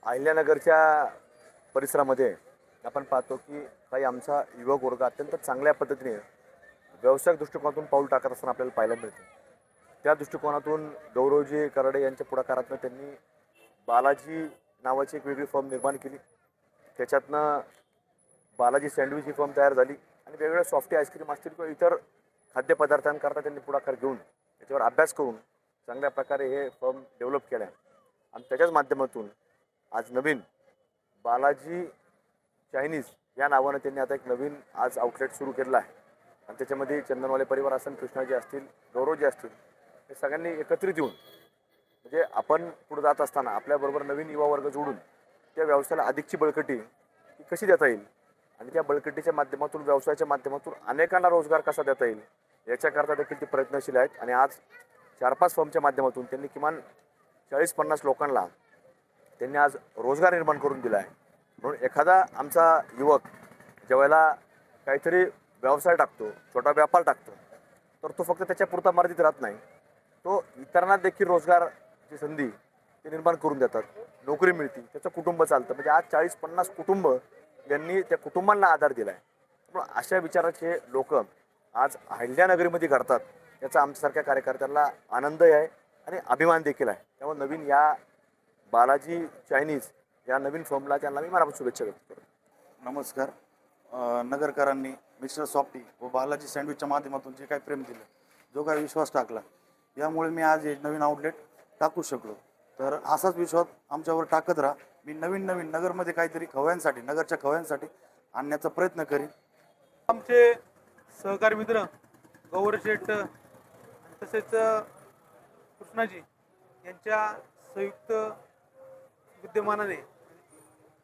अहिल्यानगरच्या परिसरामध्ये आपण पाहतो की काही आमचा युवक वर्ग अत्यंत चांगल्या पद्धतीने व्यावसायिक दृष्टिकोनातून पाऊल टाकत असताना आपल्याला पाहायला मिळते. त्या दृष्टिकोनातून गौरवजी कराडे यांच्या पुढाकारातून त्यांनी बालाजी नावाची एक वेगळी फर्म निर्माण केली. त्याच्यातनं बालाजी सँडविच ही फर्म तयार झाली आणि वेगवेगळ्या सॉफ्टी आईस्क्रीम असतील किंवा इतर खाद्यपदार्थांकरता त्यांनी पुढाकार घेऊन त्याच्यावर अभ्यास करून चांगल्या प्रकारे हे फर्म डेव्हलप केलं आहे. आणि त्याच्याच माध्यमातून आज नवीन बालाजी चायनीज या नावानं त्यांनी आता एक नवीन आज आउटलेट सुरू केलेलं आहे. आणि त्याच्यामध्ये चंदनवाले परिवार असेल, कृष्णाजी असतील, गौरवजी असतील, हे सगळ्यांनी एकत्रित येऊन म्हणजे आपण पुढे जात असताना आपल्याबरोबर नवीन युवा वर्ग जोडून त्या व्यवसायाला अधिकची बळकटी ही कशी देता येईल आणि त्या बळकटीच्या माध्यमातून व्यवसायाच्या माध्यमातून अनेकांना रोजगार कसा देता येईल याच्याकरता देखील ते प्रयत्नशील आहेत. आणि आज 4-5 फर्मच्या माध्यमातून त्यांनी किमान 40-50 लोकांना त्यांनी आज रोजगार निर्माण करून दिला आहे. म्हणून एखादा आमचा युवक ज्यावेळेला काहीतरी व्यवसाय टाकतो, छोटा व्यापार टाकतो, तर तो फक्त त्याच्यापुरता मर्यादित राहत नाही, तो इतरांना देखील रोजगारची संधी ते निर्माण करून देतात, नोकरी मिळते, त्याचं कुटुंब चालतं. म्हणजे आज 40-50 कुटुंब यांनी त्या कुटुंबांना आधार दिला आहे. त्यामुळे अशा विचाराचे लोक आज अहिल्यानगरीमध्ये घडतात याचा आमच्यासारख्या कार्यकर्त्यांना आनंदही आहे आणि अभिमान देखील आहे. त्यामुळे नवीन या बालाजी चायनीज या नवीन फर्मला त्यांना मी मनापासून शुभेच्छा व्यक्त करतो. नमस्कार. नगरकरांनी मिस्टर सॉफ्टी व बालाजी सँडविचच्या माध्यमातून जे काही प्रेम दिलं, जो काही विश्वास टाकला, यामुळे मी आज हे नवीन आउटलेट टाकू शकलो. तर असाच विश्वास आमच्यावर टाकत राहा. मी नवीन नगरमध्ये काहीतरी खवयांसाठी, नगरच्या खवयांसाठी आणण्याचा प्रयत्न करीन. आमचे सहकारी मित्र गौरशेठ तसेच कृष्णाजी यांच्या संयुक्त विद्यमानाने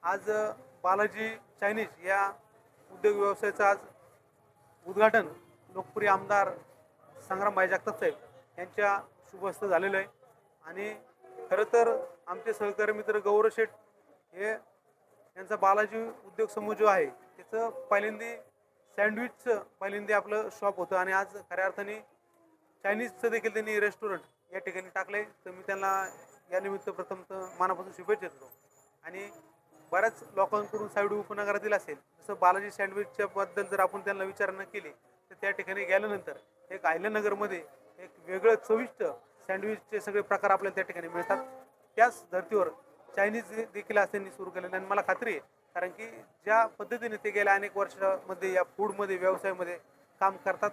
आज बालाजी चायनीज या उद्योग व्यवसायाचं आज उद्घाटन लोकप्रिय आमदार संग्रामभाई जगताप साहेब यांच्या शुभहस्ते झालेलं आहे. आणि खरं तर आमचे सहकारी मित्र गौरशेठ हे यांचा बालाजी उद्योग समूह जो आहे त्याचं पहिल्यांदा सँडविचचं पहिल्यांदा आपलं शॉप होतं आणि आज खऱ्या अर्थाने चायनीजचं देखील त्यांनी रेस्टॉरंट या ठिकाणी टाकले. तर मी त्यांना या निमित्त प्रथमतः मनापासून शुभेच्छा देतो. आणि बऱ्याच लोकांकडून साईड उपनगरातील असेल जसं बालाजी सँडविचच्या बद्दल जर आपण त्यांना विचारणा केली तर त्या ठिकाणी गेल्यानंतर एक अहिल्यानगरमध्ये एक वेगळं चविष्ट सँडविचचे सगळे प्रकार आपल्याला त्या ठिकाणी मिळतात. त्याच धर्तीवर चायनीज देखील आज त्यांनी सुरू केलेलं आणि मला खात्री आहे, कारण की ज्या पद्धतीने ते गेल्या अनेक वर्षामध्ये या फूडमध्ये व्यवसायामध्ये काम करतात